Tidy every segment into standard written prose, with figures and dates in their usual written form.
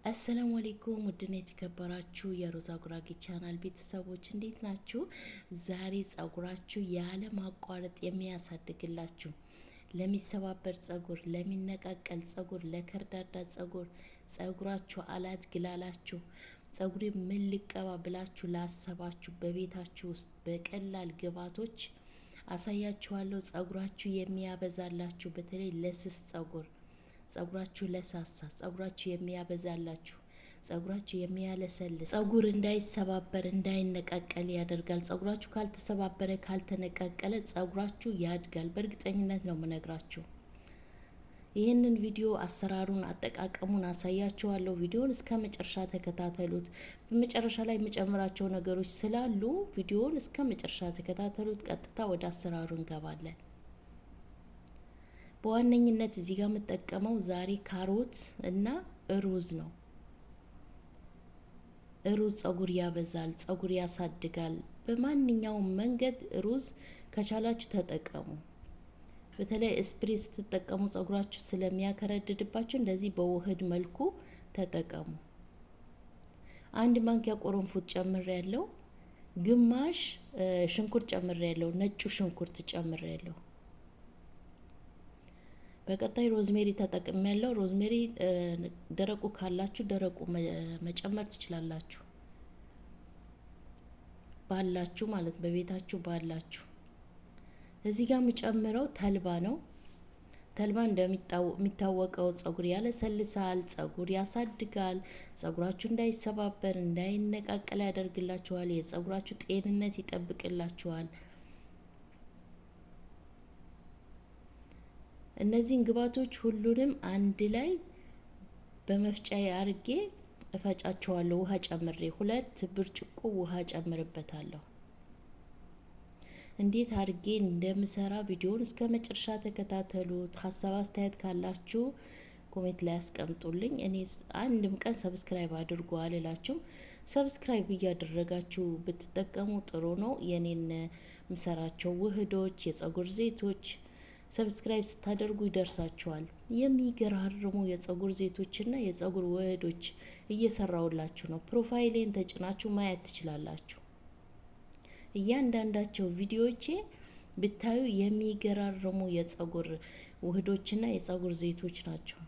አሰላሙ አለይኩም ውድና የተከበራችሁ የሮዛ ጉራጌ ቻናል ቤተሰቦች እንዴት ናችሁ? ዛሬ ጸጉራችሁ ያለ ማቋረጥ የሚያሳድግላችሁ ለሚሰባበር ጸጉር፣ ለሚነቃቀል ጸጉር፣ ለከርዳዳ ጸጉር፣ ጸጉራችሁ አላድግላላችሁ ጸጉሬ ምን ልቀባ ብላችሁ ላሰባችሁ በቤታችሁ ውስጥ በቀላል ግብአቶች አሳያችኋለሁ። ጸጉራችሁ የሚያበዛላችሁ በተለይ ለስስ ጸጉራችሁ ለሳሳ ጸጉራችሁ የሚያበዛላችሁ ጸጉራችሁ የሚያለሰልስ ጸጉር እንዳይሰባበር እንዳይነቃቀል ያደርጋል። ጸጉራችሁ ካልተሰባበረ ካልተነቃቀለ ጸጉራችሁ ያድጋል። በእርግጠኝነት ነው የምነግራችሁ። ይህንን ቪዲዮ አሰራሩን አጠቃቀሙን አሳያችኋለሁ። ቪዲዮውን እስከ መጨረሻ ተከታተሉት። በመጨረሻ ላይ የምጨምራቸው ነገሮች ስላሉ ቪዲዮውን እስከ መጨረሻ ተከታተሉት። ቀጥታ ወደ አሰራሩ እንገባለን። በዋነኝነት እዚህ ጋር የምጠቀመው ዛሬ ካሮት እና ሩዝ ነው። ሩዝ ጸጉር ያበዛል፣ ጸጉር ያሳድጋል። በማንኛውም መንገድ ሩዝ ከቻላችሁ ተጠቀሙ። በተለይ ስፕሬ ስትጠቀሙ ጸጉራችሁ ስለሚያከረድድባችሁ እንደዚህ በውህድ መልኩ ተጠቀሙ። አንድ ማንኪያ ቆረንፉት ጨምሬ ያለው፣ ግማሽ ሽንኩርት ጨምሬ ያለው፣ ነጩ ሽንኩርት ጨምሬ ያለው። በቀጣይ ሮዝሜሪ ተጠቅሜ ያለው። ሮዝሜሪ ደረቁ ካላችሁ ደረቁ መጨመር ትችላላችሁ፣ ባላችሁ ማለት በቤታችሁ ባላችሁ። እዚህ ጋር የምጨምረው ተልባ ነው። ተልባ እንደሚታወቀው ጸጉር ያለሰልሳል፣ ጸጉር ያሳድጋል፣ ጸጉራችሁ እንዳይሰባበር እንዳይነቃቀል ያደርግላችኋል፣ የጸጉራችሁ ጤንነት ይጠብቅላችኋል። እነዚህን ግብአቶች ሁሉንም አንድ ላይ በመፍጫዬ አርጌ እፈጫቸዋለሁ። ውሃ ጨምሬ 2 ብርጭቆ ውሃ ጨምርበታለሁ። እንዴት አርጌ እንደምሰራ ቪዲዮውን እስከ መጨረሻ ተከታተሉት። ሀሳብ አስተያየት ካላችሁ ኮሜንት ላይ አስቀምጡልኝ። እኔ አንድም ቀን ሰብስክራይብ አድርጉ አልላችሁ። ሰብስክራይብ እያደረጋችሁ ብትጠቀሙ ጥሩ ነው። የኔን ምሰራቸው ውህዶች፣ የጸጉር ዘይቶች ሰብስክራይብ ስታደርጉ ይደርሳችኋል። የሚገራርሙ የጸጉር ዘይቶችና የጸጉር ውህዶች እየሰራውላችሁ ነው። ፕሮፋይሌን ተጭናችሁ ማየት ትችላላችሁ። እያንዳንዳቸው ቪዲዮዎቼ ብታዩ የሚገራርሙ የጸጉር ውህዶችና የጸጉር ዘይቶች ናቸው።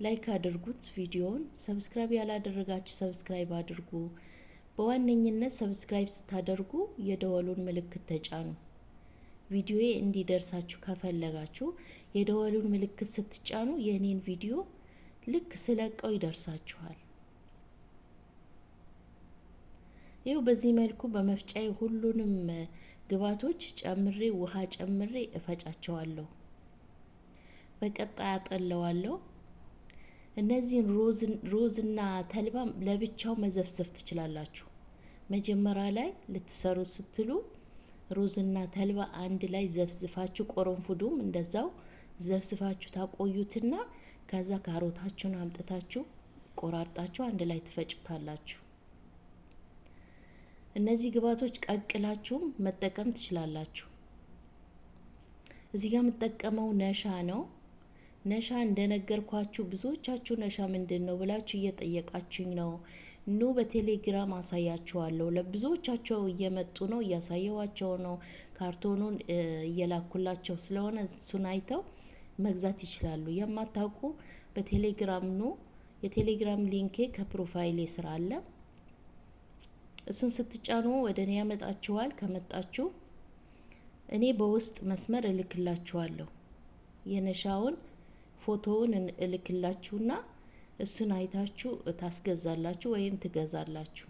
ላይክ አድርጉት ቪዲዮውን። ሰብስክራይብ ያላደረጋችሁ ሰብስክራይብ አድርጉ። በዋነኝነት ሰብስክራይብ ስታደርጉ የደወሉን ምልክት ተጫኑ። ቪዲዮዬ እንዲደርሳችሁ ከፈለጋችሁ የደወሉን ምልክት ስትጫኑ የኔን ቪዲዮ ልክ ስለቀው ይደርሳችኋል። ይኸው በዚህ መልኩ በመፍጫዬ ሁሉንም ግብአቶች ጨምሬ ውሃ ጨምሬ እፈጫቸዋለሁ። በቀጣይ አጠለዋለሁ። እነዚህን ሮዝና ተልባ ለብቻው መዘፍዘፍ ትችላላችሁ። መጀመሪያ ላይ ልትሰሩ ስትሉ ሩዝና ተልባ አንድ ላይ ዘፍዝፋችሁ ቆረንፉዱም እንደዛው ዘፍዝፋችሁ ታቆዩትና ከዛ ካሮታችሁን አምጥታችሁ ቆራርጣችሁ አንድ ላይ ትፈጩታላችሁ። እነዚህ ግብአቶች ቀቅላችሁ መጠቀም ትችላላችሁ። እዚህ ጋር የምጠቀመው ነሻ ነው። ነሻ እንደነገርኳችሁ ብዙዎቻችሁ ነሻ ምንድነው ብላችሁ እየጠየቃችሁኝ ነው። ኑ በቴሌግራም አሳያችኋለሁ። ለብዙዎቻቸው እየመጡ ነው፣ እያሳየዋቸው ነው። ካርቶኑን እየላኩላቸው ስለሆነ እሱን አይተው መግዛት ይችላሉ። የማታውቁ በቴሌግራም ኑ። የቴሌግራም ሊንኬ ከፕሮፋይሌ ስራ አለ። እሱን ስትጫኑ ወደ እኔ ያመጣችኋል። ከመጣችሁ እኔ በውስጥ መስመር እልክላችኋለሁ። የነሻውን ፎቶውን እልክላችሁና እሱን አይታችሁ ታስገዛላችሁ ወይም ትገዛላችሁ።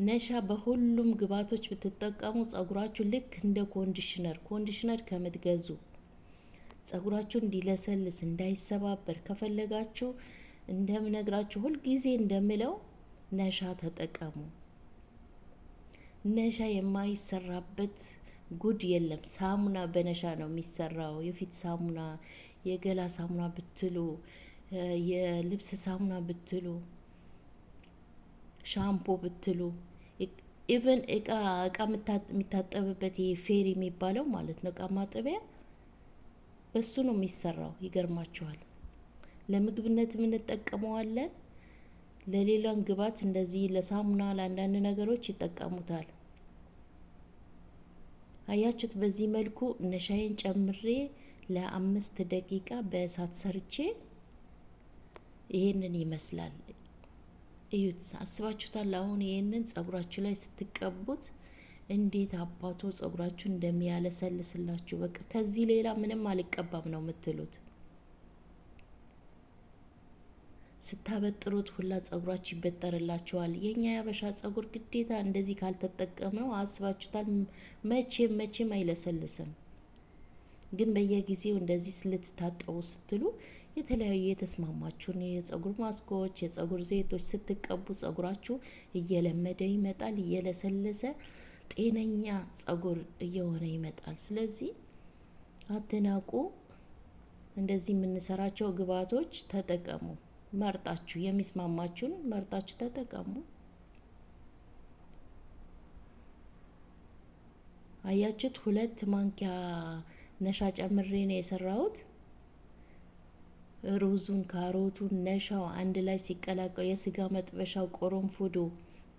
ነሻ በሁሉም ግብአቶች ብትጠቀሙ ጸጉራችሁ ልክ እንደ ኮንዲሽነር ከምትገዙ ጸጉራችሁ እንዲለሰልስ እንዳይሰባበር ከፈለጋችሁ እንደምነግራችሁ ሁልጊዜ እንደምለው ነሻ ተጠቀሙ። ነሻ የማይሰራበት ጉድ የለም። ሳሙና በነሻ ነው የሚሰራው። የፊት ሳሙና፣ የገላ ሳሙና ብትሉ፣ የልብስ ሳሙና ብትሉ፣ ሻምፖ ብትሉ፣ ኢቨን እቃ የሚታጠብበት ይሄ ፌሪ የሚባለው ማለት ነው፣ እቃ ማጠቢያ በሱ ነው የሚሰራው። ይገርማችኋል። ለምግብነት እንጠቀመዋለን። ለሌላም ግብዓት እንደዚህ ለሳሙና ለአንዳንድ ነገሮች ይጠቀሙታል። አያችሁት? በዚህ መልኩ ነሻዬን ጨምሬ ለ5 ደቂቃ በእሳት ሰርቼ ይሄንን ይመስላል። እዩት። አስባችሁታል? አሁን ይሄንን ጸጉራችሁ ላይ ስትቀቡት እንዴት አባቶ ጸጉራችሁ እንደሚያለሰልስላችሁ። በቃ ከዚህ ሌላ ምንም አልቀባም ነው የምትሉት። ስታበጥሩት ሁላ ጸጉራችሁ ይበጠርላችኋል። የኛ ያበሻ ጸጉር ግዴታ እንደዚህ ካልተጠቀመው አስባችሁታል? መቼም አይለሰልስም። ግን በየጊዜው እንደዚህ ልትታጠቡ ስትሉ የተለያዩ የተስማማችሁን የጸጉር ማስኮች፣ የጸጉር ዘይቶች ስትቀቡ ጸጉራችሁ እየለመደ ይመጣል፣ እየለሰለሰ ጤነኛ ጸጉር እየሆነ ይመጣል። ስለዚህ አትናቁ። እንደዚህ የምንሰራቸው ግብዓቶች ተጠቀሙ። መርጣችሁ የሚስማማችሁን መርጣችሁ ተጠቀሙ። አያችሁት? 2 ማንኪያ ነሻ ጨምሬ ነው የሰራሁት። ሩዙን፣ ካሮቱን፣ ነሻው አንድ ላይ ሲቀላቀል የስጋ መጥበሻው፣ ቆረንፉዱ፣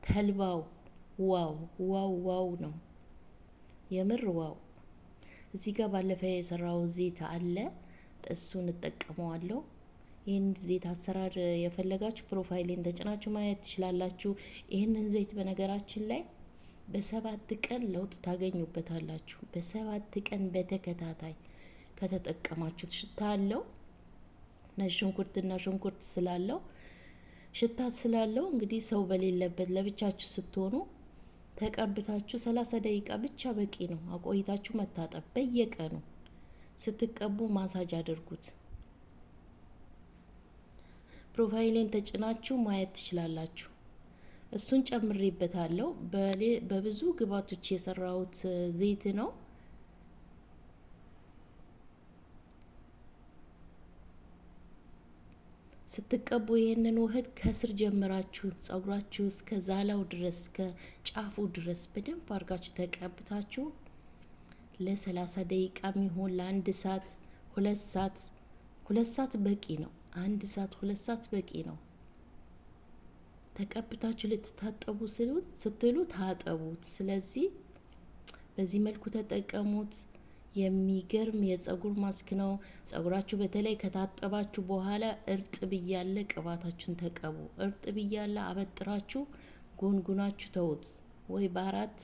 ተልባው ዋው ነው የምር ዋው። እዚህ ጋር ባለፈ የሰራው ዘይት አለ፣ እሱን እጠቀመዋለሁ። ይህን ዘይት አሰራር የፈለጋችሁ ፕሮፋይሌን ተጭናችሁ ማየት ትችላላችሁ። ይህንን ዘይት በነገራችን ላይ በ7 ቀን ለውጥ ታገኙበታላችሁ። በ7 ቀን በተከታታይ ከተጠቀማችሁት ሽታ አለው። ነጭ ሽንኩርትና ሽንኩርት ስላለው ሽታ ስላለው እንግዲህ ሰው በሌለበት ለብቻችሁ ስትሆኑ ተቀብታችሁ 30 ደቂቃ ብቻ በቂ ነው። አቆይታችሁ መታጠብ። በየቀኑ ስትቀቡ ማሳጅ አድርጉት። ፕሮፋይሌን ተጭናችሁ ማየት ትችላላችሁ። እሱን ጨምሬበታለሁ። በብዙ ግብዓቶች የሰራሁት ዘይት ነው። ስትቀቡ ይሄንን ውህድ ከስር ጀምራችሁ ጸጉራችሁ እስከ ዛላው ድረስ እስከ ጫፉ ድረስ በደንብ አድርጋችሁ ተቀብታችሁ ለ30 ደቂቃ የሚሆን ለ1 ሰዓት 2 ሰዓት በቂ ነው። 1 ሰዓት 2 ሰዓት በቂ ነው። ተቀብታችሁ ልትታጠቡ ስትሉ ታጠቡት። ስለዚህ በዚህ መልኩ ተጠቀሙት። የሚገርም የጸጉር ማስክ ነው። ጸጉራችሁ በተለይ ከታጠባችሁ በኋላ እርጥብ እያለ ቅባታችሁን ተቀቡ። እርጥብ እያለ አበጥራችሁ ጎንጉናችሁ ተውት። ወይ በ4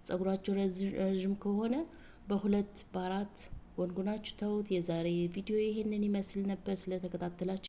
ጸጉራችሁ ረዥም ከሆነ በ2 በ4 ጎንጉናችሁ ተውት። የዛሬ ቪዲዮ ይሄንን ይመስል ነበር። ስለተከታተላችሁ